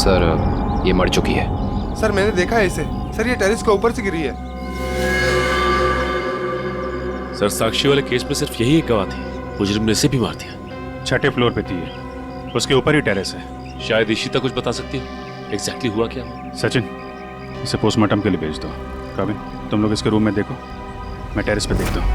Sir ये मर चुकी है। सर मैंने देखा है इसे। सर ये टेरेस के ऊपर से गिरी है। सर साक्षी वाले केस में सिर्फ यही एक गवाह थी, मुजरिम ने इसे भी मार दिया। 6ठे फ्लोर पे थी ये, उसके ऊपर ही टेरेस है। शायद इशिता कुछ बता सकती है एग्जैक्टली हुआ क्या। सचिन इसे पोस्टमार्टम के लिए भेज दो। काबिन तुम लोग इसके रूम में देखो, मैं टेरेस पे देखता हूँ।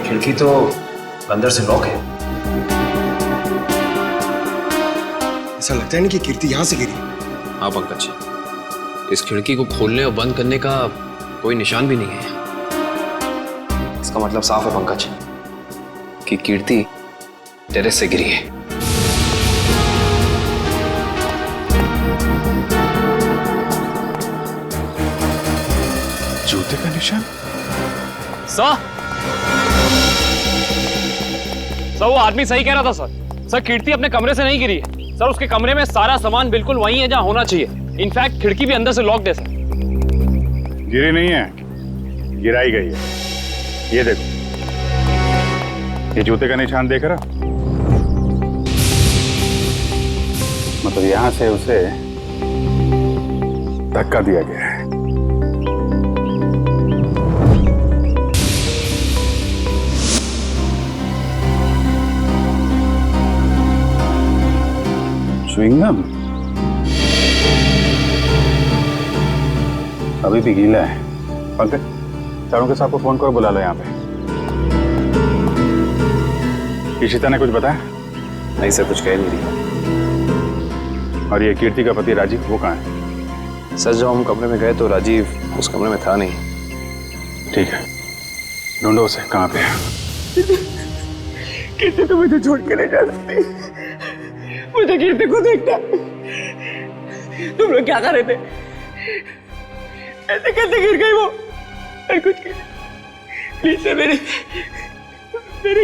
खिड़की तो अंदर से लॉक है। ऐसा लगता है नहीं कि कीर्ति यहां से गिरी। हाँ पंकज, इस खिड़की को खोलने और बंद करने का कोई निशान भी नहीं है। इसका मतलब साफ है पंकज कि कीर्ति टेरेस से गिरी है। जूते का निशान। सर वो आदमी सही कह रहा था सर। सर कीर्ति अपने कमरे से नहीं गिरी है सर, उसके कमरे में सारा सामान बिल्कुल वही है जहां होना चाहिए। इनफैक्ट खिड़की भी अंदर से लॉक्ड है सर। गिरी नहीं है, गिराई गई है। ये देखो, ये जूते का निशान देख रहा, मतलब यहां से उसे धक्का दिया गया है। च्युइंगम अभी भी गीला है। पंकज चारों के साथ को फोन करो, बुला लो यहाँ पे। इशिता ने कुछ बताया? नहीं सर, कुछ कह नहीं रही। और ये कीर्ति का पति राजीव, वो कहाँ है? सर जब हम कमरे में गए तो राजीव उस कमरे में था नहीं। ठीक है, ढूंढो उसे, कहाँ पे है? कीर्ति तो मुझे छोड़ के नहीं जा सकती। मुझे कीर्ति को देखना। तुम लोग क्या कर रहे थे? ऐसे कैसे गिर गई वो? कुछ प्लीज सर, मेरी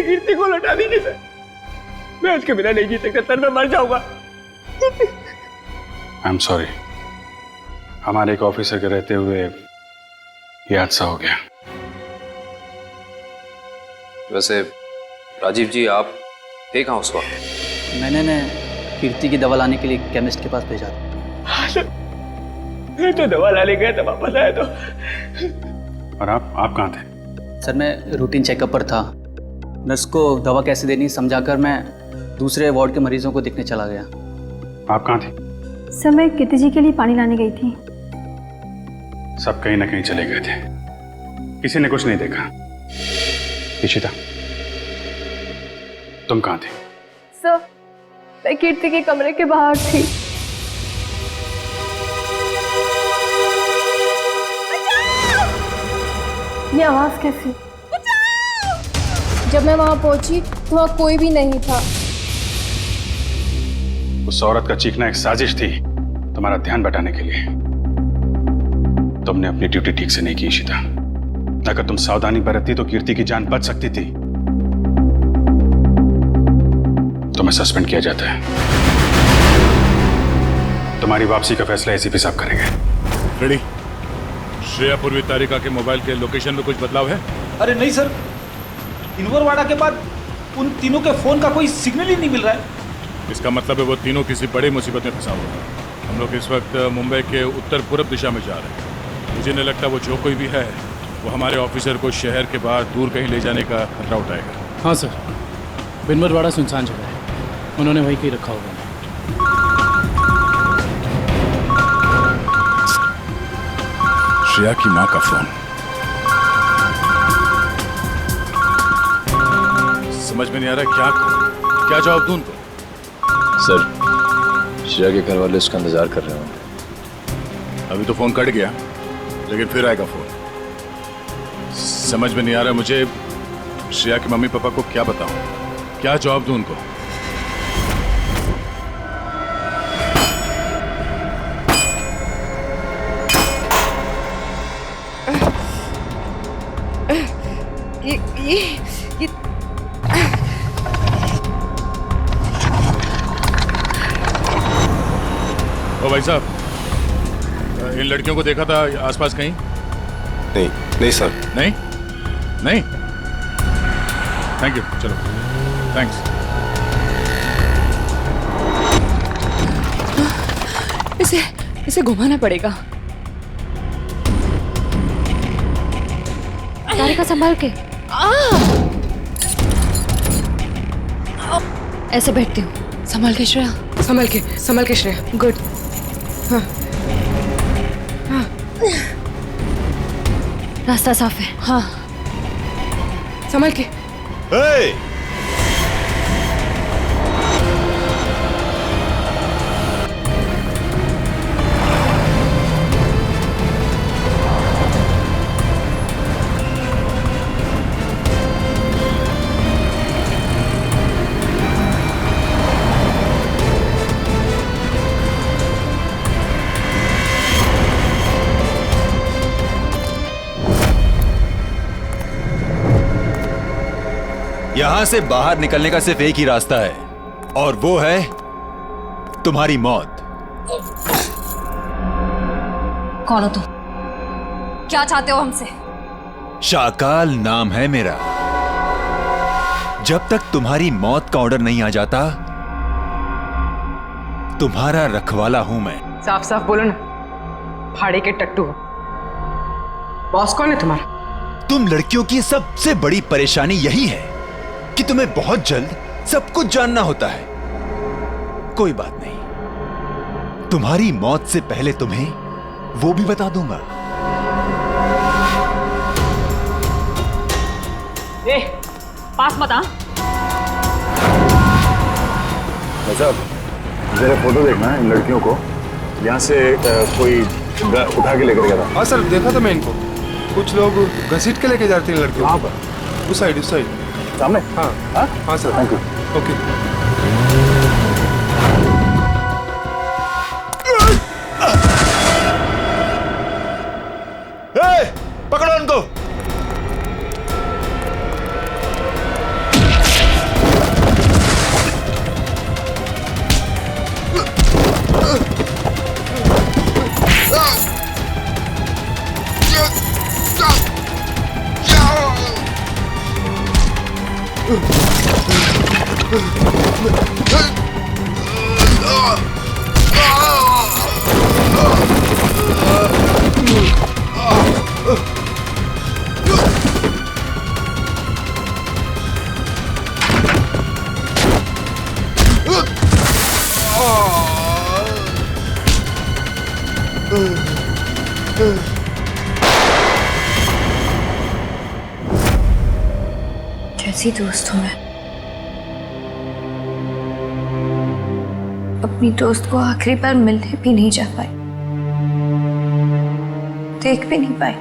कीर्ति को लौटा दीजिए सर। मैं उसके बिना नहीं जी सकता सर, मैं मर जाऊंगा। आई एम सॉरी, हमारे एक ऑफिसर के रहते हुए ये हादसा हो गया। वैसे राजीव जी आप थे कहाँ उस वक्त? मैंने कीर्ति की दवा लाने के लिए केमिस्ट के पास भेजा था। हाँ सर, मैं तो दवा लाने गया था, वापस आया तो। और आप कहाँ थे? सर मैं रूटीन चेकअप पर था। नर्स को दवा कैसे देनी समझाकर मैं दूसरे वार्ड के मरीजों को देखने चला गया। आप कहाँ थे? सर मैं कीर्ति जी के लिए पानी लाने गई थी। सब कहीं ना कहीं चले गए थे, किसी ने कुछ नहीं देखा। इशिता तुम कहाँ थे? सर मैं कीर्ति के कमरे के बाहर थी। ये आवाज कैसी? जब मैं वहां पहुंची तो वहां कोई भी नहीं था। उस औरत का चीखना एक साजिश थी तुम्हारा ध्यान बटाने के लिए। तुमने अपनी ड्यूटी ठीक से नहीं की इशिता। अगर तुम सावधानी बरतती तो कीर्ति की जान बच सकती थी। तुम्हें सस्पेंड किया जाता है। तुम्हारी वापसी का फैसला एसीपी साहब करेंगे। रेडी? श्रेया पूर्वी तारिका के मोबाइल के लोकेशन में कुछ बदलाव है? अरे नहीं सर, इनवरवाड़ा के बाद उन तीनों के फोन का कोई सिग्नल ही नहीं मिल रहा है। इसका मतलब है वो तीनों किसी बड़ी मुसीबत में फंसा हुआ है। हम लोग इस वक्त मुंबई के उत्तर पूर्व दिशा में जा रहे हैं। मुझे नहीं लगता वो जो कोई भी है वो हमारे ऑफिसर को शहर के बाहर दूर कहीं ले जाने का खतरा उठाएगा। हाँ सर, बिनवरवाड़ा सुनसान जगह है, उन्होंने वहीं कहीं रखा होगा। श्रेया की माँ का फोन। समझ में नहीं आ रहा क्या करूं, क्या जवाब दूं उनको? सर श्रेया के घर वाले उसका इंतजार कर रहे होंगे। अभी तो फोन कट गया, लेकिन फिर आएगा फोन। समझ में नहीं आ रहा मुझे श्रेया के मम्मी पापा को क्या बताऊं, क्या जवाब दूं उनको? ये ओ भाई साहब, इन लड़कियों को देखा था आसपास कहीं? नहीं नहीं सर। नहीं नहीं, थैंक यू, चलो थैंक्स। इसे घुमाना पड़ेगा। तारिका संभाल के। ऐसे बैठती हूँ। संभाल के श्रेया, संभाल के श्रेया। गुड। हाँ हाँ, रास्ता साफ है। हाँ, संभाल के। Hey! यहां से बाहर निकलने का सिर्फ एक ही रास्ता है, और वो है तुम्हारी मौत। कौन हो तुम? क्या चाहते हो हमसे? शाकाल नाम है मेरा। जब तक तुम्हारी मौत का ऑर्डर नहीं आ जाता, तुम्हारा रखवाला हूं मैं। साफ साफ बोलो ना, भाड़े के टट्टू हो। बॉस कौन है तुम्हारा? तुम लड़कियों की सबसे बड़ी परेशानी यही है कि तुम्हें बहुत जल्द सब कुछ जानना होता है। कोई बात नहीं, तुम्हारी मौत से पहले तुम्हें वो भी बता दूंगा। ए, पास मत आ। साहब, जरा फोटो देखना इन लड़कियों को। यहाँ से कोई उठा के लेकर गया था। हाँ सर, देखा था मैं इनको। कुछ लोग घसीट के लेके जाते हैं लड़कियों। कहाँ पर? उस साइड सामने? हाँ हाँ सर। Thank you. ओके। पकड़ो उनको। कैसी दोस्त हूँ मैं? अपनी दोस्त को आखिरी बार मिलने भी नहीं जा पाई, देख भी नहीं पाई।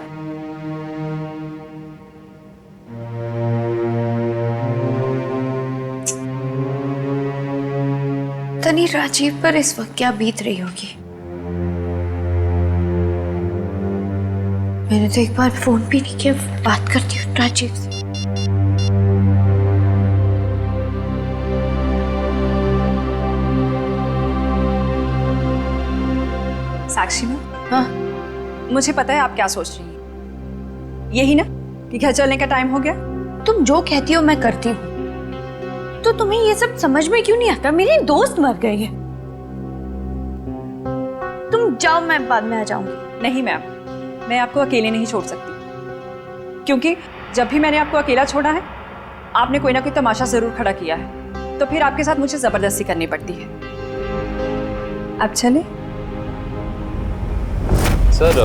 तनी राजीव पर इस वक्त क्या बीत रही होगी। मैंने तो एक बार फोन भी नहीं किया। बात करती हूँ राजीव से। साक्षी में? हाँ, मुझे पता है आप क्या सोच रही हैं। यही ना कि घर चलने का टाइम हो गया। तुम जो कहती हो मैं करती हूँ, तो तुम्हें ये सब समझ में क्यों नहीं आता? मेरी दोस्त मर गई है। तुम जाओ, मैं बाद में आ जाऊंगी। नहीं मैम, मैं आपको अकेले नहीं छोड़ सकती, क्योंकि जब भी मैंने आपको अकेला छोड़ा है, आपने कोई ना कोई तमाशा जरूर खड़ा किया है, तो फिर आपके साथ मुझे जबरदस्ती करनी पड़ती है। अब चले? सर,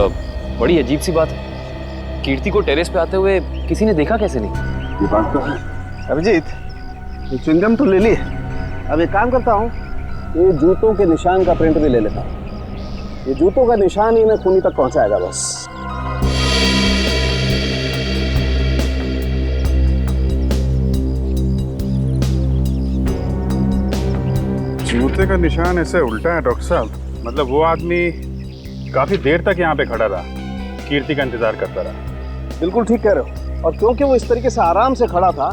बड़ी अजीब सी बात है। कीर्ति को टेरेस पे आते हुए किसी ने देखा कैसे नहीं? ये बात तो है। अभिजीत, ये च्युइंगम तो ले ली। अब एक काम करता हूँ, ये जूतों के निशान का प्रिंट भी ले लेता हूँ। ये जूतों का निशान ही मैं खूनी तक पहुंचाएगा बस। जूते का निशान ऐसे उल्टा है डॉक्टर साहब। मतलब वो आदमी काफी देर तक यहाँ पे खड़ा रहा, कीर्ति का इंतजार करता रहा। बिल्कुल ठीक कह रहे हो। और क्योंकि वो इस तरीके से आराम से खड़ा था,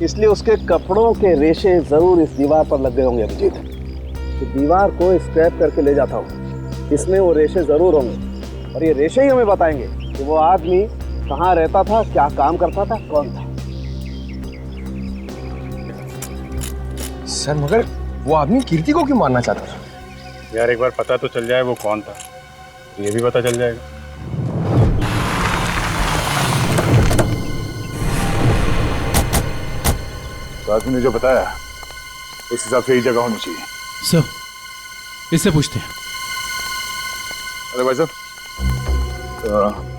इसलिए उसके कपड़ों के रेशे जरूर इस दीवार पर लग गए होंगे अभिजीत। तो दीवार को स्क्रैप करके ले जाता हूँ, इसमें वो रेशे जरूर होंगे और ये रेशे ही हमें बताएंगे कि वो आदमी कहाँ रहता था, क्या काम करता था, कौन था। सर मगर वो आदमी कीर्ति को क्यों मारना चाहता था? यार एक बार पता तो चल जाए वो कौन था, ये भी पता चल जाएगा। तो आदमी ने जो बताया उस हिसाब से ही जगह होनी चाहिए। सर इससे पूछते हैं। अरे भाई साहब,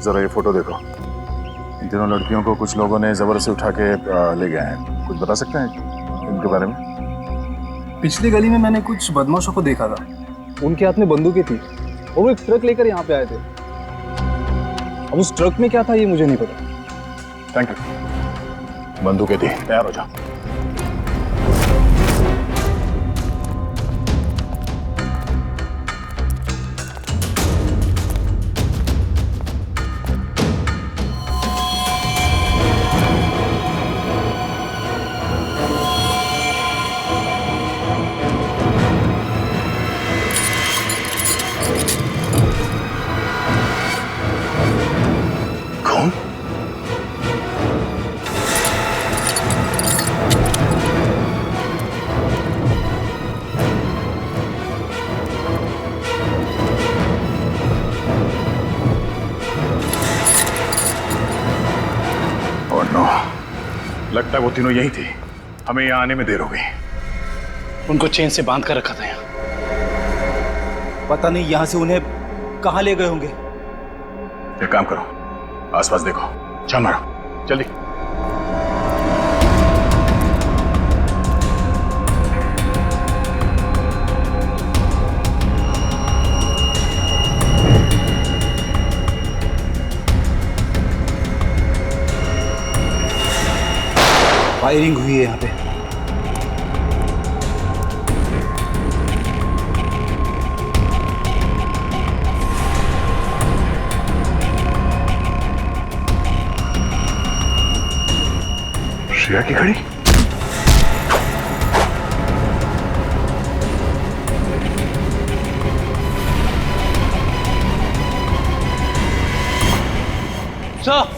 जरा ये फोटो देखो। इन तीनों लड़कियों को कुछ लोगों ने जबर से उठा के ले गए हैं। कुछ बता सकते हैं इनके बारे में? पिछली गली में मैंने कुछ बदमाशों को देखा था, उनके हाथ में बंदूकें थी और वो एक ट्रक लेकर यहाँ पे आए थे। अब उस ट्रक में क्या था ये मुझे नहीं पता। Thank you. बंदूकें थी, तैयार हो जाओ। लगता है वो तीनों यही थे। हमें यहाँ आने में देर हो गई। उनको चेन से बांध कर रखा था यहाँ। पता नहीं यहाँ से उन्हें कहाँ ले गए होंगे। एक काम करो, आसपास देखो, छान मारो, जल्दी। फायरिंग हुई है यहाँ पे। श्रेया की घड़ी। सर,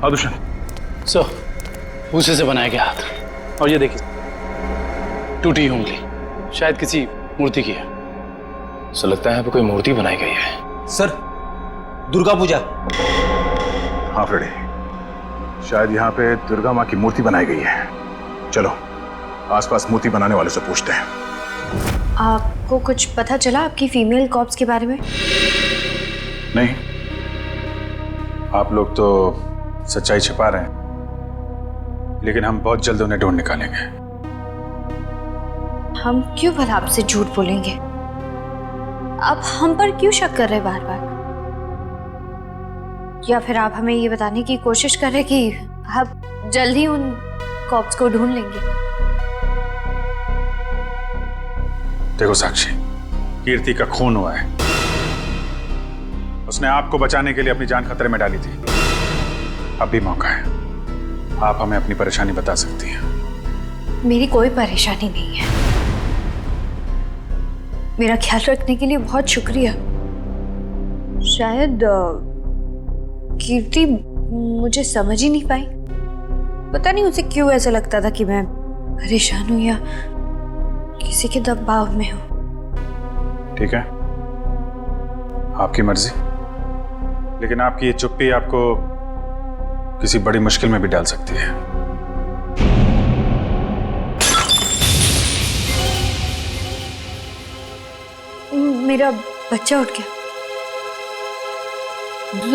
हाँ दुष्यंत। सर, भूसे से बनाया गया हाथ, और ये देखिए टूटी उंगली, शायद किसी मूर्ति की है। सो लगता है यहाँ पे कोई मूर्ति बनाई गई है। सर, दुर्गा पूजा। हाँ फ्रेडी, शायद यहाँ पे दुर्गा माँ की मूर्ति बनाई गई है। चलो आसपास मूर्ति बनाने वाले से पूछते हैं। आपको कुछ पता चला आपकी फीमेल कॉप्स के बारे में? नहीं, आप लोग तो सच्चाई छिपा रहे हैं, लेकिन हम बहुत जल्द उन्हें ढूंढ निकालेंगे। हम क्यों भला आपसे झूठ बोलेंगे? आप हम पर क्यों शक कर रहे बार बार? या फिर आप हमें ये बताने की कोशिश कर रहे कि आप जल्द ही उन कॉप्स को ढूंढ लेंगे? देखो साक्षी, कीर्ति का खून हुआ है। उसने आपको बचाने के लिए अपनी जान खतरे में डाली थी। अब भी मौका है, आप हमें अपनी परेशानी बता सकती हैं। मेरी कोई परेशानी नहीं है। मेरा ख्याल रखने के लिए बहुत शुक्रिया। शायद कीर्ति मुझे समझ ही नहीं पाई। पता नहीं उसे क्यों ऐसा लगता था कि मैं परेशान हूं या किसी के दबाव में हूं। ठीक है, आपकी मर्जी, लेकिन आपकी ये चुप्पी आपको किसी बड़ी मुश्किल में भी डाल सकती है। मेरा बच्चा उठ गया।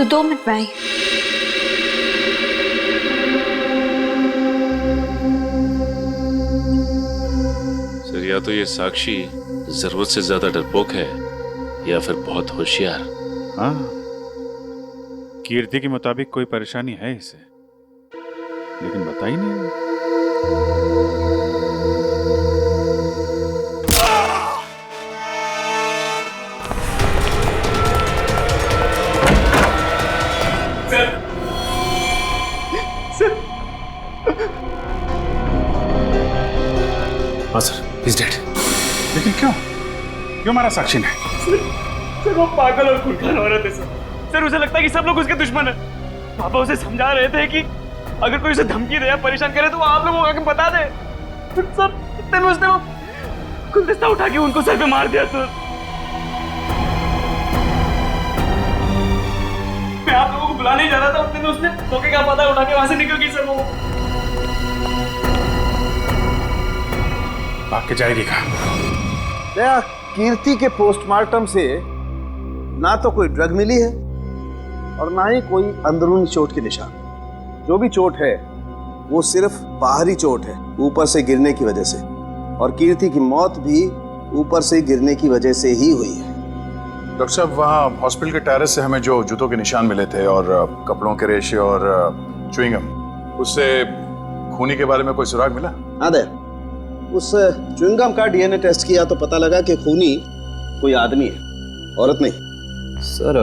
2 मिनट में आई। सर, या तो ये साक्षी जरूरत से ज्यादा डरपोक है या फिर बहुत होशियार। हाँ, कीर्ति के मुताबिक कोई परेशानी है इसे, लेकिन बता ही नहीं। हाँ सर, इज डेड। लेकिन क्यों क्यों मारा साक्षी ने? सर वो पागल और खूंखार औरत है सर उसे लगता है कि सब लोग उसके दुश्मन है। पापा उसे समझा रहे थे कि अगर कोई उसे धमकी दे या परेशान करे तो वो आप लोगों को आके बता दे। सर इतने में उसने वो गुलदस्ता उठा के उनको सर पे मार दिया सर। मैं आप लोगों को बुलाने ही जा रहा था, उतने में उसने धोखे का पता उठा के वहां से निकल गई सर। वो भाग के जाएगी कहाँ? कीर्ति के पोस्टमार्टम से ना तो कोई ड्रग मिली है और ना ही कोई अंदरूनी चोट के निशान। जो भी चोट है वो सिर्फ बाहरी चोट है, ऊपर से गिरने की वजह से, और कीर्ति की मौत भी ऊपर से गिरने की वजह से ही हुई है। डॉक्टर साहब, वहाँ हॉस्पिटल के टेरेस से हमें जो जूतों के निशान मिले थे और कपड़ों के रेशे और च्युइंगम, उससे खूनी के बारे में कोई सुराग मिला? हाँ दे, उस च्युइंगम का डीएनए टेस्ट किया तो पता लगा कि खूनी कोई आदमी है, औरत नहीं। सर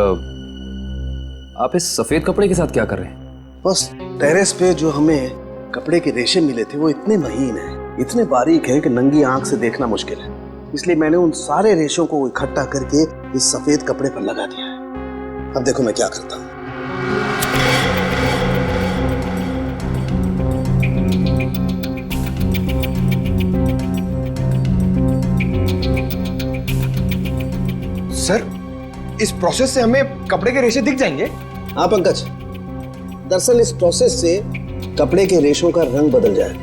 आप इस सफेद कपड़े के साथ क्या कर रहे हैं? बस टेरेस पे जो हमें कपड़े के रेशे मिले थे वो इतने महीन हैं, इतने बारीक हैं कि नंगी आंख से देखना मुश्किल है। इसलिए मैंने उन सारे रेशों को इकट्ठा करके इस सफेद कपड़े पर लगा दिया है। अब देखो मैं क्या करता हूँ। सर इस प्रोसेस से हमें कपड़े के रेशे दिख जाएंगे? हाँ पंकज, दरअसल इस प्रोसेस से कपड़े के रेशों का रंग बदल जाए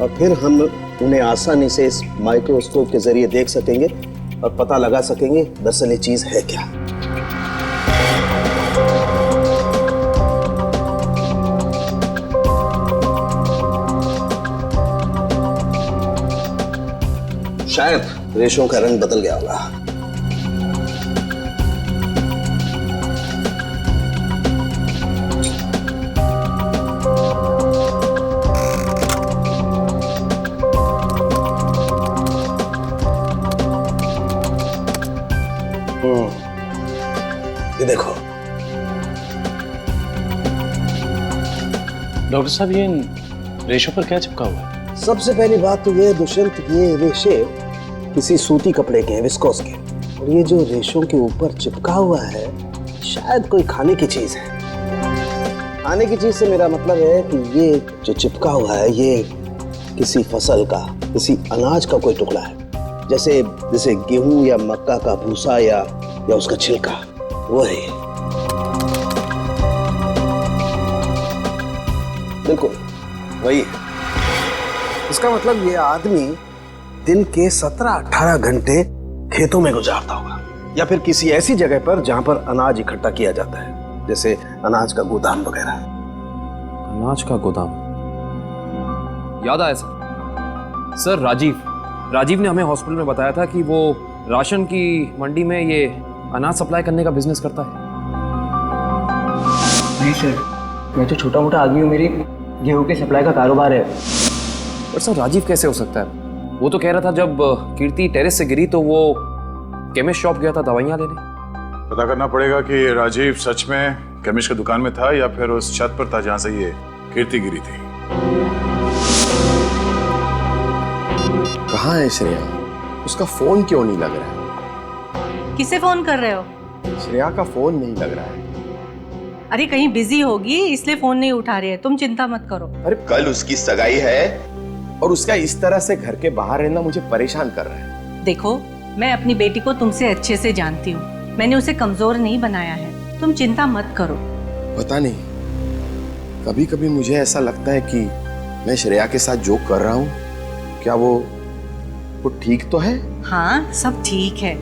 और फिर हम उन्हें आसानी से इस माइक्रोस्कोप के जरिए देख सकेंगे और पता लगा सकेंगे दरअसल ये चीज है क्या। शायद रेशों का रंग बदल गया होगा। ये देखो डॉक्टर साहब, ये इन रेशों पर क्या चिपका हुआ है? सबसे पहली बात तो ये दुष्यंत, ये रेशे किसी सूती कपड़े के हैं, विस्कोस के, और ये जो रेशों के ऊपर चिपका हुआ है शायद कोई खाने की चीज है। खाने की चीज से मेरा मतलब है कि ये जो चिपका हुआ है ये किसी फसल का, किसी अनाज का कोई टुकड़ा है, जैसे गेहूं या मक्का का भूसा या उसका छिलका, वो है ये। बिल्कुल वही है। इसका मतलब ये आदमी दिन के 17-18 घंटे खेतों में गुजारता होगा या फिर किसी ऐसी जगह पर जहां पर अनाज इकट्ठा किया जाता है, जैसे अनाज का गोदाम वगैरह। अनाज का गोदाम, याद आया सर राजीव ने हमें हॉस्पिटल में बताया था कि वो राशन की मंडी में ये अनाज सप्लाई करने का बिजनेस करता है। नहीं सर, मैं तो छोटा मोटा आदमी हूँ, मेरी गेहूं के सप्लाई का कारोबार है। पर सर राजीव कैसे हो सकता है? वो तो कह रहा था जब कीर्ति टेरेस से गिरी तो वो केमिस्ट शॉप गया था दवाइयाँ लेने। पता करना पड़ेगा कि राजीव सच में केमिस्ट की दुकान में था या फिर उस छत पर था जहां से ये कीर्ति गिरी थी। कहाँ है श्रेया? उसका फोन क्यों नहीं लग रहा है? किसे फोन कर रहे हो? श्रेया का फोन नहीं लग रहा है। अरे कहीं बिजी होगी इसलिए फोन नहीं उठा रही है, तुम चिंता मत करो। अरे कल उसकी सगाई है और उसका इस तरह से घर के बाहर रहना मुझे परेशान कर रहा है। देखो, मैं अपनी बेटी को तुमसे अच्छे से जानती हूँ, मैंने उसे कमजोर नहीं बनाया है, तुम चिंता मत करो। पता नहीं, कभी कभी मुझे ऐसा लगता है कि मैं श्रेया के साथ जो कर रहा हूँ, क्या वो ठीक तो है? हाँ, सब ठीक है।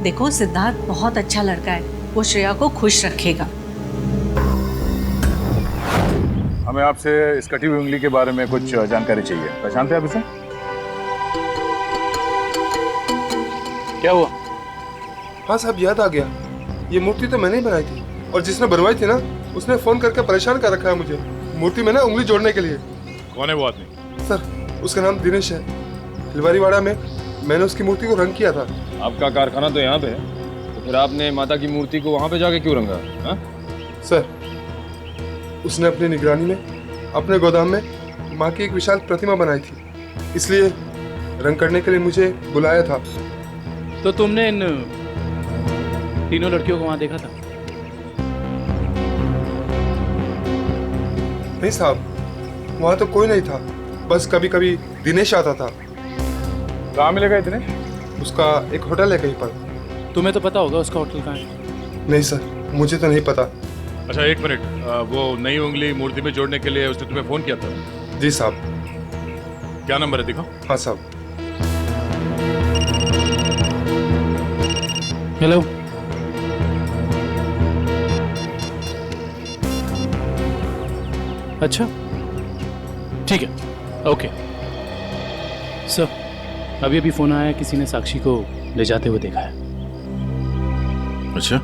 देखो, सिद्धार्थ बहुत अच्छा लड़का है, वो श्रेया को खुश रखेगा। हमें आपसे इस कटी हुई उंगली के बारे में कुछ जानकारी चाहिए। पहचानते हैं आप इसे? क्या हुआ? हाँ साहब, याद आ गया। ये मूर्ति तो मैंने ही बनाई थी और जिसने बनवाई थी ना उसने फोन करके परेशान कर रखा है मुझे मूर्ति में ना उंगली जोड़ने के लिए। कौन है वो आदमी? सर, उसका नाम दिनेश है। हिलवारीवाड़ा में मैंने उसकी मूर्ति को रंग किया था। आपका कारखाना तो यहाँ पे है, तो फिर आपने माता की मूर्ति को वहाँ पे जाके क्यों रंगा? हाँ? सर, उसने अपनी निगरानी में अपने गोदाम में माँ की एक विशाल प्रतिमा बनाई थी, इसलिए रंग करने के लिए मुझे बुलाया था। तो तुमने इन तीनों लड़कियों को वहां देखा था? नहीं साहब, वहां तो कोई नहीं था, बस कभी कभी दिनेश आता था। कहाँ मिलेगा दिनेश? उसका एक होटल है कहीं पर। तुम्हें तो पता होगा उसका होटल कहाँ है? नहीं सर, मुझे तो नहीं पता। अच्छा एक मिनट, वो नई उंगली मूर्ति में जोड़ने के लिए उसने तुम्हें फोन किया था? जी साहब। क्या नंबर है दिखाओ। हाँ साहब। हेलो। अच्छा ठीक है, ओके सर। अभी अभी फोन आया, किसी ने साक्षी को ले जाते हुए देखा है। अच्छा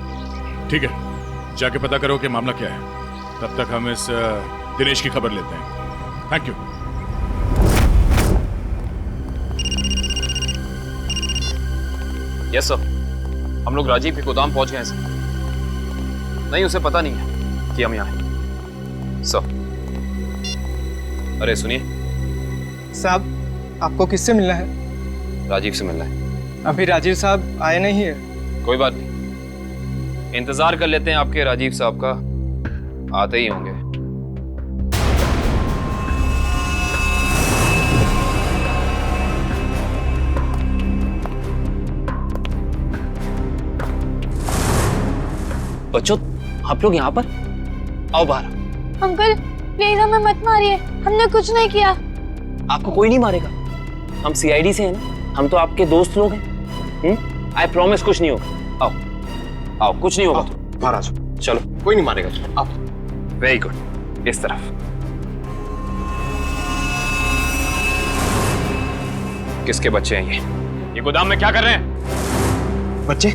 ठीक है, जाके पता करो कि मामला क्या है। तब तक हम इस दिनेश की खबर लेते हैं। Thank you. यस सर, हम लोग राजीव के गोदाम पहुंच गए हैं सर। नहीं, उसे पता नहीं है कि हम यहाँ हैं सर। अरे सुनिए साहब, आपको किससे मिलना है? राजीव से मिलना है। अभी राजीव साहब आए नहीं है। कोई बात नहीं, इंतजार कर लेते हैं आपके राजीव साहब का, आते ही होंगे। बच्चों, आप लोग यहाँ पर आओ बाहर। अंकल प्लीज हमें मत मारिए, हमने कुछ नहीं किया। आपको कोई नहीं मारेगा, हम सीआईडी से हैं ना, हम तो आपके दोस्त लोग हैं। आई प्रॉमिस कुछ नहीं होगा। आओ आओ, कुछ नहीं होगा। बाहर आ जाओ। चलो, कोई नहीं मारेगा। आओ। वेरी गुड, इस तरफ। किसके बच्चे हैं ये गोदाम में क्या कर रहे हैं? बच्चे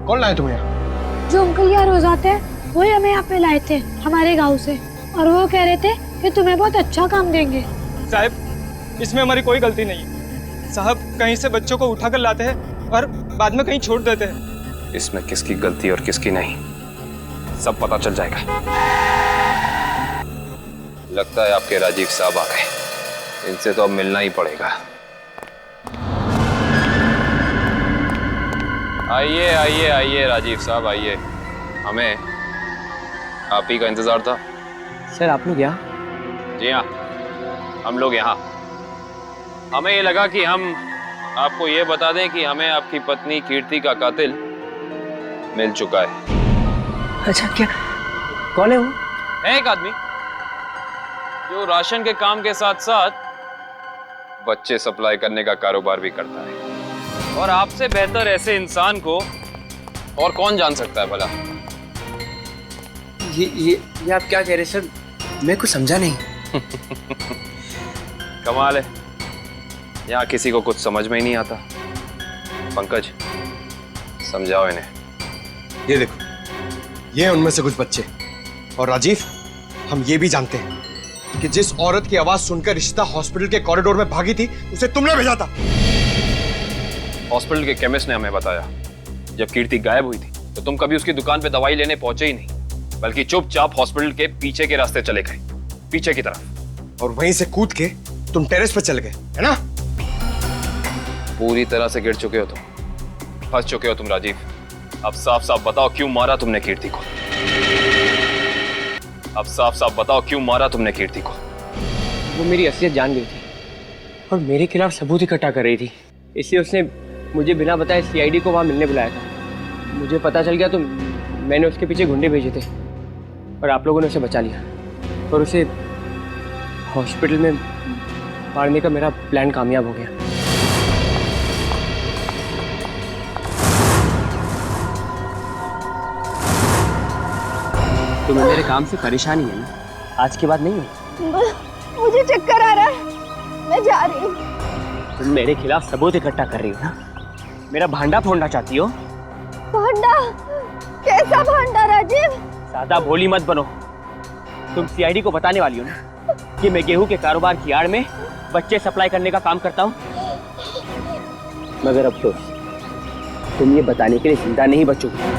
कौन लाए तुम्हें यहाँ? जो अंकल यहाँ रोज आते हैं वही हमें यहाँ पे लाए थे हमारे गांव से, और वो कह रहे थे कि तुम्हें बहुत अच्छा काम देंगे। साहब, इसमें हमारी कोई गलती नहीं है। साहब कहीं से बच्चों को उठाकर लाते हैं और बाद में कहीं छोड़ देते हैं। इसमें किसकी गलती और किसकी नहीं, सब पता चल जाएगा। लगता है आपके राजीव साहब आ गए, इनसे तो अब मिलना ही पड़ेगा। आइए आइए आइए राजीव साहब आइए, हमें आप ही का इंतजार था। सर आप लोग यहाँ? जी हाँ, हम लोग यहाँ। हमें ये लगा कि हम आपको ये बता दें कि हमें आपकी पत्नी कीर्ति का कातिल मिल चुका है। अच्छा, क्या कौन है वो? है एक आदमी जो राशन के काम के साथ साथ बच्चे सप्लाई करने का कारोबार भी करता है, और आपसे बेहतर ऐसे इंसान को और कौन जान सकता है भला? ये आप क्या कह रहे हैं सर? मैं कुछ समझा नहीं। कमाल है, यहाँ किसी को कुछ समझ में ही नहीं आता। पंकज, समझाओ इन्हें। ये देखो, ये हैं उनमें से कुछ बच्चे। और राजीव, हम ये भी जानते हैं कि जिस औरत की आवाज सुनकर रिश्ता हॉस्पिटल के कॉरिडोर में भागी थी, उसे तुमने भेजा था। हॉस्पिटल के केमिस्ट ने हमें बताया, जब कीर्ति गायब हुई थी तो तुम कभी उसकी दुकान पे दवाई लेने पहुंचे ही नहीं, बल्कि चुपचाप हॉस्पिटल के पीछे के रास्ते चले गए, पीछे की तरफ। और वहीं से कूद के तुम टेरेस पर चल गए, है ना? पूरी तरह से गिर चुके हो तुम, फंस चुके हो तुम राजीव। अब साफ साफ बताओ क्यों मारा तुमने कीर्ति को? अब साफ साफ बताओ क्यों मारा तुमने कीर्ति को? वो मेरी असलियत जान गई थी और मेरे खिलाफ सबूत इकट्ठा कर रही थी, इसलिए उसने मुझे बिना बताए सीआईडी को वहां मिलने बुलाया था। मुझे पता चल गया तो मैंने उसके पीछे गुंडे भेजे थे और आप लोगों ने उसे बचा लिया, और उसे हॉस्पिटल में मारने का मेरा प्लान कामयाब हो गया। तुम्हें मेरे काम से परेशानी है ना? आज के बाद नहीं है। मुझे चक्कर आ रहा है, मैं जा रही हूँ। तुम मेरे खिलाफ सबूत इकट्ठा कर रही हो ना? मेरा भांडा फोड़ना चाहती हो? भांडा? कैसा भांडा राजीव? ज्यादा भोली मत बनो। तुम सीआईडी को बताने वाली हो ना कि मैं गेहूं के कारोबार की आड़ में बच्चे सप्लाई करने का काम करता हूँ? मगर अफसोस, तुम ये बताने के लिए जिंदा नहीं बचोगे।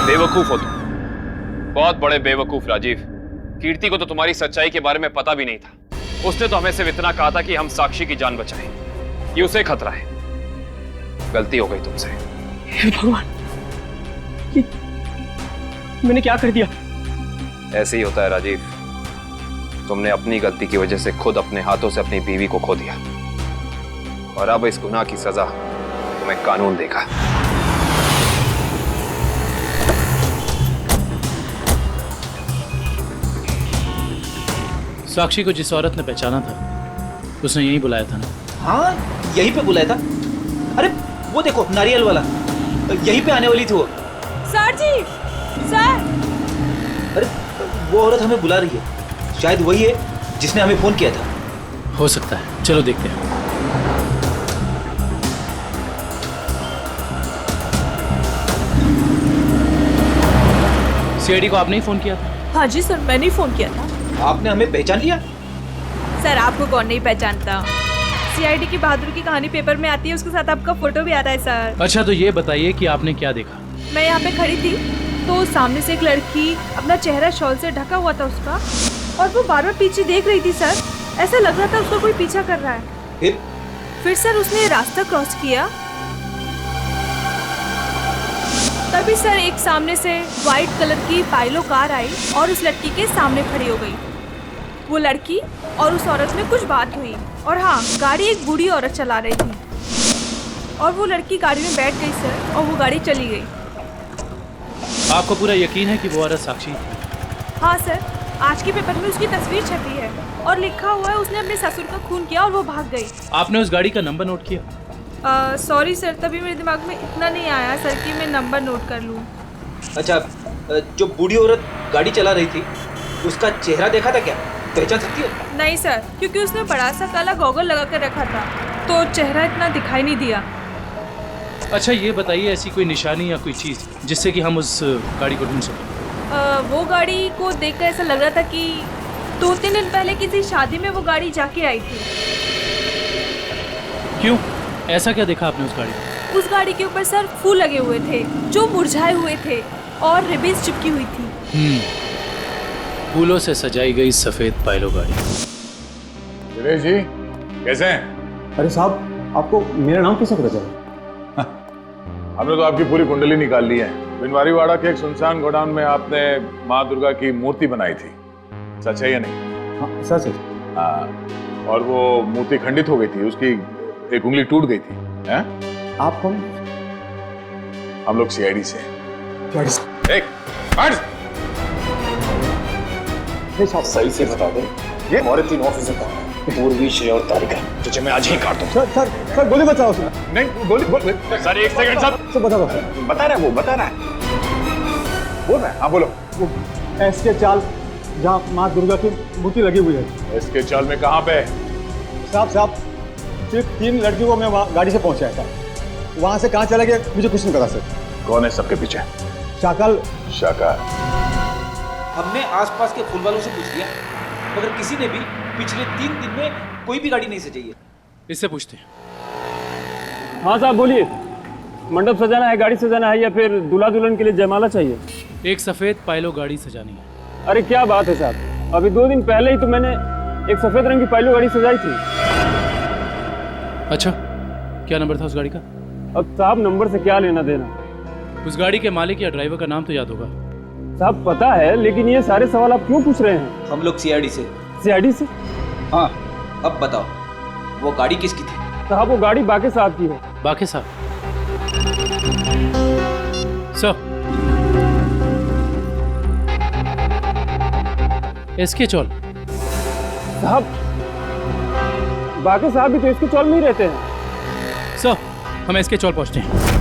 बेवकूफ हो तुम, बहुत बड़े बेवकूफ राजीव। कीर्ति को तो तुम्हारी सच्चाई के बारे में पता भी नहीं था, उसने तो हमें सिर्फ इतना कहा था कि हम साक्षी की जान बचाएं। ये उसे खतरा है। गलती हो गई तुमसे। हे भगवान, ये मैंने क्या कर दिया? ऐसे ही होता है राजीव। तुमने अपनी गलती की वजह से खुद अपने हाथों से अपनी बीवी को खो दिया, और अब इस गुनाह की सजा तुम्हें कानून देगा। साक्षी को जिस औरत ने पहचाना था उसने यहीं बुलाया था ना? हाँ, यहीं पे बुलाया था। अरे वो देखो, नारियल वाला, यहीं पे आने वाली थी वो। सर जी, सर। अरे वो औरत हमें बुला रही है, शायद वही है जिसने हमें फोन किया था। हो सकता है, चलो देखते हैं। सीआईडी को आपने ही फोन किया था? हाँ जी सर, मैंने ही फोन किया था। आपने हमें पहचान लिया? सर आपको कौन नहीं पहचानता? सीआईडी की बहादुर की कहानी पेपर में आती है, उसके साथ आपका फोटो भी आता है सर। अच्छा, तो ये बताइए कि आपने क्या देखा? मैं यहाँ पे खड़ी थी तो सामने से एक लड़की, अपना चेहरा शॉल से ढका हुआ था उसका, और वो बार बार पीछे देख रही थी सर। ऐसा लग रहा था उसको कोई पीछा कर रहा है। फिर सर उसने रास्ता क्रॉस किया, तभी सर एक सामने से व्हाइट कलर की पाइलो कार आई और उस लड़की के सामने खड़ी हो गई। वो लड़की और उस औरत में कुछ बात हुई, और हाँ, गाड़ी एक बूढ़ी औरत चला रही थी, और वो लड़की गाड़ी में बैठ गई सर, और वो गाड़ी चली गई। आपको पूरा यकीन है कि वो औरत साक्षी? हाँ सर, आज के पेपर में उसकी तस्वीर छपी है और लिखा हुआ है उसने अपने ससुर का खून किया और वो भाग गई। आपने उस गाड़ी का नंबर नोट किया? सॉरी सर, तभी मेरे दिमाग में इतना नहीं आया सर कि मैं नंबर नोट कर लूँ। अच्छा, जो बूढ़ी औरत गाड़ी चला रही थी उसका चेहरा देखा था क्या? पहचान सकती है? नहीं सर, क्योंकि उसने बड़ा सा काला गॉगल लगा कर रखा था, तो चेहरा इतना दिखाई नहीं दिया। अच्छा, ये बताइए ऐसी कोई निशानी या कोई चीज़ जिससे कि हम उस गाड़ी को ढूंढ सकें? वो गाड़ी को देखकर ऐसा लग रहा था कि 2-3 दिन पहले किसी शादी में वो गाड़ी जाके आई थी। क्यों? ऐसा क्या देखा आपने उस गाड़ी में? उस गाड़ी के ऊपर सर फूल लगे हुए थे जो मुरझाए हुए थे, और रिबन्स चिपकी हुई थी। फूलों से सजाई गई सफेद पाइलो गाड़ी। दिनेश जी, कैसे हैं? अरे साहब, आपको मेरा नाम कैसे पता चला? हमने तो आपकी पूरी कुंडली निकाल ली है। बिनवारीवाड़ा के एक सुनसान गोडाउन में आपने माँ दुर्गा की मूर्ति बनाई थी, सच है या नहीं? हाँ, सच है। हाँ, और वो मूर्ति खंडित हो गई थी, उसकी एक उंगली टूट गई थी। हैं? आप कौन? हम लोग सीआईडी से हैं। साहब सही से बता दे, ये हमारे 3 ऑफिसर कहाँ हैं? पूर्वी, श्रेय और तारिका। तुझे मैं आज ही काट दूं। सर गोली बचाओ उसमें। नहीं, गोली सर, एक सेकंड सर। बता दो। बता रहा है वो, बता रहा है। बोल रहा है, हाँ बोलो। एसके चाल जहाँ माँ दुर्गा की मूर्ति लगी हुई है। एसके चाल में कहाँ पे? साहब सिर्फ 3 लड़कियों को मैं वहाँ गाड़ी से पहुँचाया था, वहाँ से कहाँ चला गया मुझे कुछ नहीं पता सर। कौन है सबके पीछे? शाकाल। हमने आसपास के फूल वालों से पूछ लिया, मगर किसी ने भी पिछले 3 दिन में कोई भी गाड़ी नहीं सजाई है। इससे पूछते हैं। हाँ साहब बोलिए, मंडप सजाना है, गाड़ी सजाना है, या फिर दूल्हा दुल्हन के लिए जयमाला चाहिए? एक सफेद पाइलो गाड़ी सजानी है। अरे क्या बात है साहब, अभी 2 दिन पहले ही तो मैंने एक सफेद रंग की पाइलो गाड़ी सजाई थी। अच्छा, क्या नंबर था उस गाड़ी का? अब साहब नंबर से क्या लेना देना? उस गाड़ी के मालिक या ड्राइवर का नाम तो याद होगा? साहब पता है, लेकिन ये सारे सवाल आप क्यों पूछ रहे हैं? हम लोग सीआईडी से। सीआईडी से? हाँ, अब बताओ वो गाड़ी किसकी थी? साहब वो गाड़ी बाके साहब की है। बाके साहब? सर, एसके चौल। साहब बाके साहब भी तो इसके चौल में ही रहते हैं। सर, हम एसके चौल पहुंचते हैं।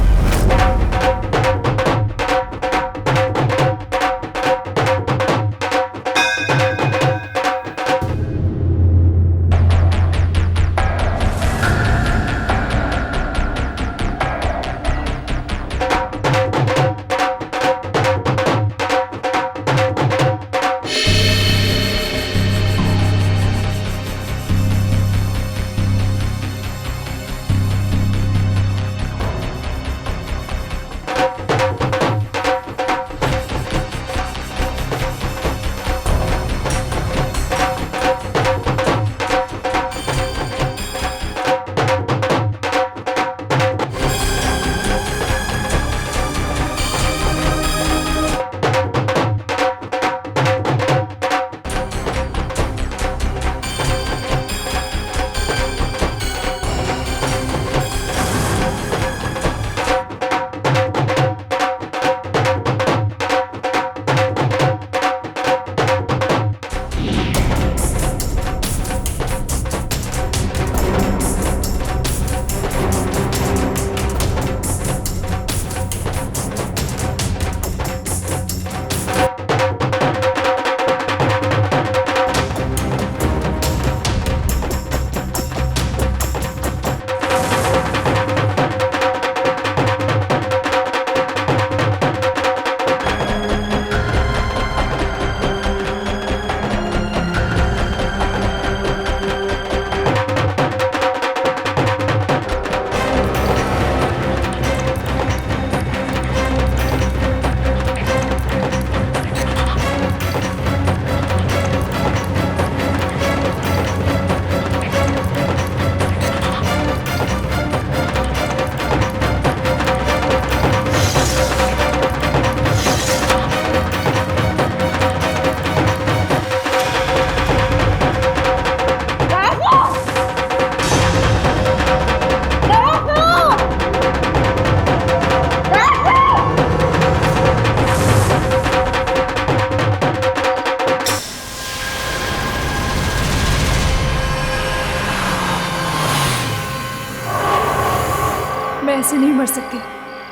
ऐसे नहीं मर सकती।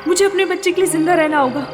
मुझे अपने बच्चे के लिए जिंदा रहना होगा।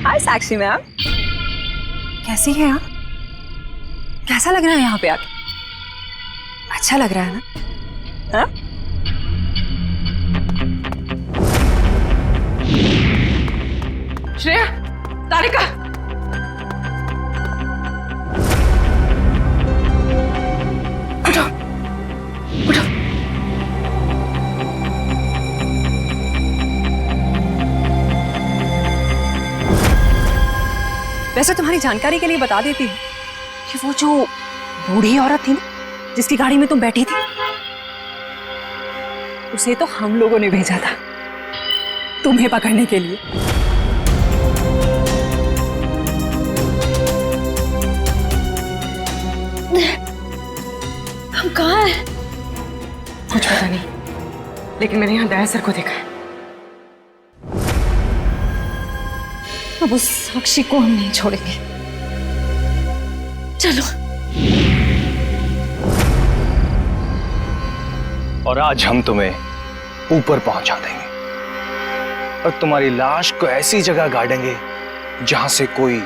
हाय साक्षी मैम, कैसी हैं आप? कैसा लग रहा है यहाँ पे आके? अच्छा लग रहा है ना? हाँ? श्रेया, तारिका, उठो, उठो। वैसे तुम्हारी जानकारी के लिए बता देती हूँ कि वो जो बूढ़ी औरत थी ना, जिसकी गाड़ी में तुम बैठी थी, उसे तो हम लोगों ने भेजा था तुम्हें पकड़ने के लिए। हम कहाँ हैं? कुछ पता नहीं, लेकिन मैंने यहाँ दया सर को देखा है। अब उस साक्षी को हम नहीं छोड़ेंगे। चलो। और आज हम तुम्हें ऊपर पहुंचा देंगे और तुम्हारी लाश को ऐसी जगह गाड़ेंगे जहां से कोई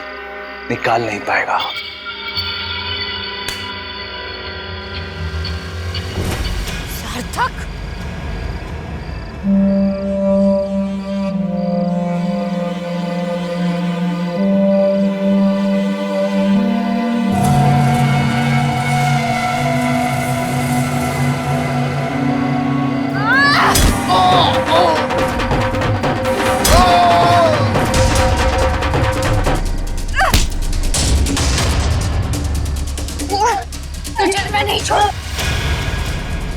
निकाल नहीं पाएगा। सार्थक, तुझे मैं नहीं छोड़।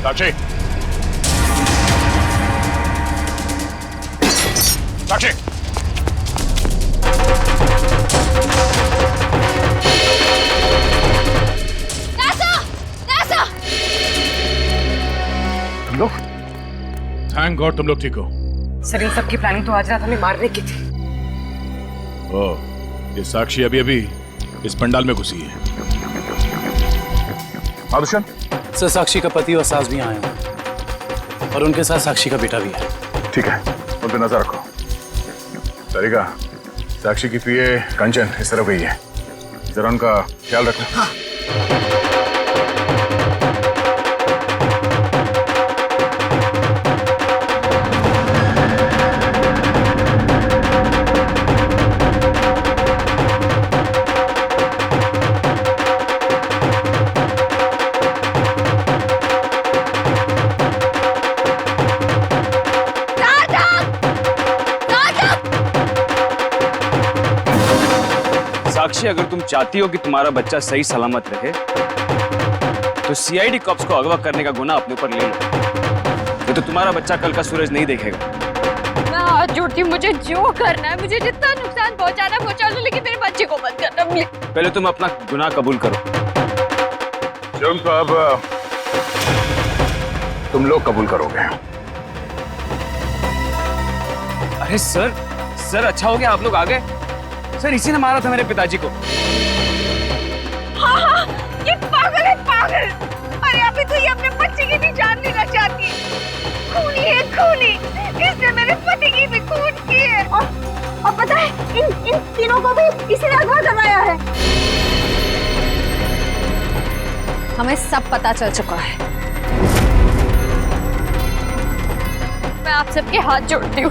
साक्षी, साक्षी, तुम लोग? थैंक गॉड तुम लोग ठीक हो। सर, इन सब की प्लानिंग तो आज रात हमें मारने की थी। ओह, ये साक्षी अभी अभी इस पंडाल में घुसी है। आदुशन? सर, साक्षी का पति और सास भी यहाँ हैं और उनके साथ साक्षी का बेटा भी है। ठीक है, उन पे नजर रखो। तारिका, साक्षी की पीए कंचन इस तरफ गई है, जरा उनका ख्याल रखना। हाँ। साक्षी, अगर तुम चाहती हो कि तुम्हारा बच्चा सही सलामत रहे तो सीआईडी कॉप्स को अगवा करने का गुनाह अपने ऊपर ले लो, नहीं तो तुम्हारा बच्चा कल का सूरज नहीं देखेगा। मैं हाथ जोड़ती हूँ, मुझे जो करना है, मुझे जितना नुकसान पहुंचाना है पहुंचा लो, लेकिन मेरे बच्चे को मत करना प्लीज। पहले तुम अपना गुनाह कबूल करो। जुर्म तो अब तुम लोग कबूल करोगे। अरे सर, अच्छा हो गया आप लोग आ गए। सर, इसी ने मारा था मेरे पिताजी को। हाँ, ये पागल है, पागल। अरे अभी तो ये अपने बच्चे की भी जान लेना चाहती है। खूनी है, खूनी। इसने मेरे पति की भी खून की है। और पता है, इन तीनों को भी इसी ने अगवा करवाया है। हमें सब पता चल चुका है। मैं आप सबके हाथ जोड़ती हूँ,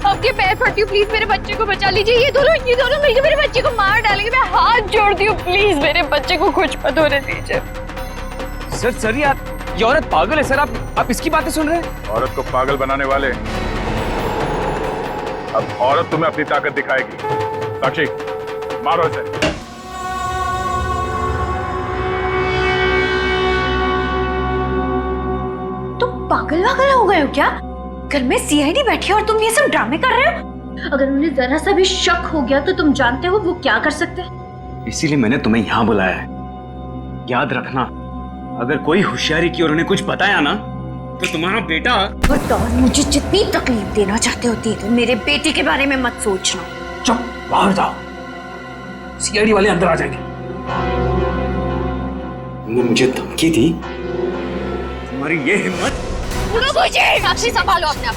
आपके पैर पड़ती हूँ, प्लीज मेरे बच्चे को बचा लीजिए। ये दोनों मिलकर मेरे बच्चे को मार डालेंगे। मैं हाथ जोड़ती हूँ, प्लीज मेरे बच्चे को कुछ मत होने दीजिए। सर यार, ये औरत पागल है सर। आप इसकी बातें सुन रहे हैं? औरत को पागल बनाने वाले, अब औरत तुम्हें अपनी ताकत दिखाएगी। साक्षी, मारो इसे। तुम पागल हो गए हो क्या? घर में सीआईडी बैठी है और तुम ये सब ड्रामे कर रहे हो? अगर उन्हें जरा सा भी शक हो गया तो तुम जानते हो वो क्या कर सकते हैं। इसीलिए मैंने तुम्हें यहाँ बुलाया है। याद रखना, अगर कोई होशियारी की और उन्हें कुछ बताया ना तो तुम्हारा बेटा। और मुझे जितनी तकलीफ देना चाहते होती है तो मेरे बेटे के बारे में मत सोचना। चुप, बाहर जाओ, सीआईडी वाले अंदर आ जाएंगे। तुमने मुझे धमकी दी, तुम्हारी ये हिम्मत। साक्षी, संभालो अपने आप।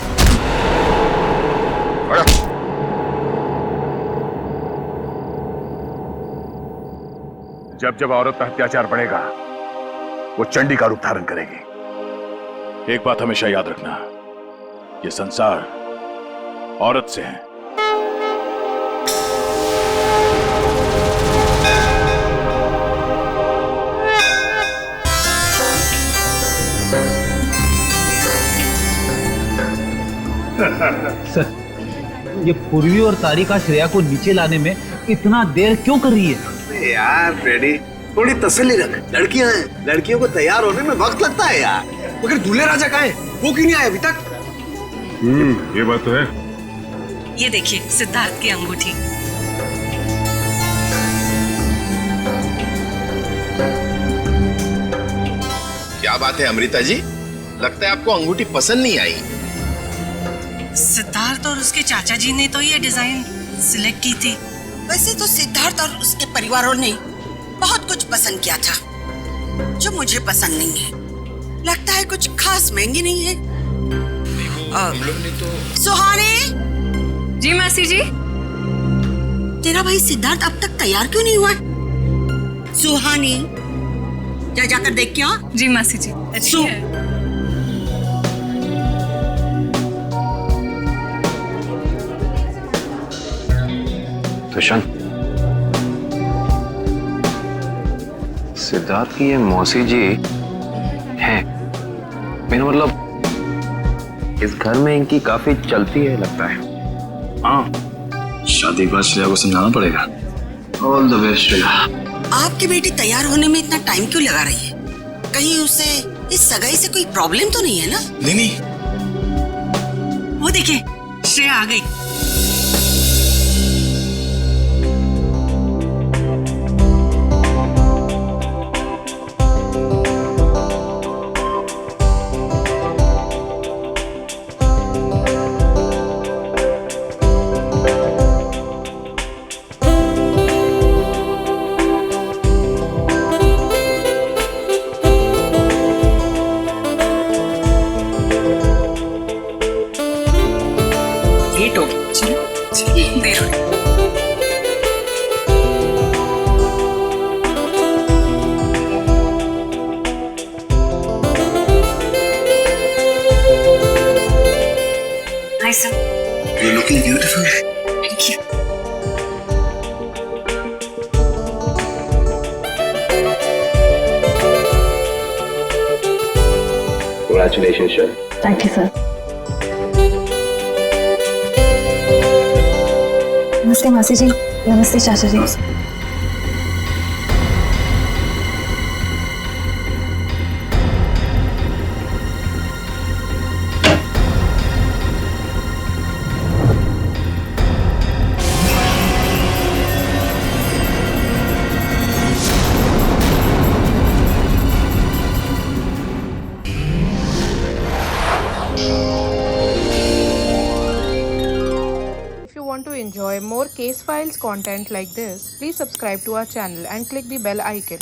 जब जब औरत पर अत्याचार बढ़ेगा वो चंडी का रूप धारण करेगी। एक बात हमेशा याद रखना, ये संसार औरत से है। सर, ये पूर्वी और तारिका श्रेया को नीचे लाने में इतना देर क्यों कर रही है? यार फ्रेडी, थोड़ी तसल्ली रख। लड़कियां हैं, लड़कियों को तैयार होने में वक्त लगता है यार। मगर दूल्हे राजा कहाँ हैं? वो क्यों नहीं आए अभी तक? ये बात तो है। ये देखिए सिद्धार्थ की अंगूठी। क्या बात है अमृता जी, लगता है आपको अंगूठी पसंद नहीं आई। सिद्धार्थ और उसके चाचा जी ने तो ये डिजाइन सिलेक्ट की थी। वैसे तो सिद्धार्थ और उसके परिवारों ने बहुत कुछ पसंद किया था जो मुझे पसंद नहीं है। लगता है कुछ खास महंगी नहीं है। हम लोग ने तो। सुहानी जी मासी जी। तेरा भाई सिद्धार्थ अब तक तैयार क्यों नहीं हुआ? सुहानी, जा जाकर देख क्या? जी मासी जी। तुषार, सिद्धार्थ की ये मौसी जी हैं। मेरा मतलब इस घर में इनकी काफी चलती है लगता है। हाँ, शादी के बाद श्रेया को समझाना पड़ेगा। All the best Shreya. आपकी बेटी तैयार होने में इतना टाइम क्यों लगा रही है? कहीं उसे इस सगाई से कोई प्रॉब्लम तो नहीं है ना? नहीं। वो देखिए, श्रेया आ गई। You're looking beautiful. Thank you. Congratulations, sir. Thank you, sir. नमस्ते मासी जी। नमस्ते चाचा जी। To enjoy more case files content like this, please subscribe to our channel and click the bell icon.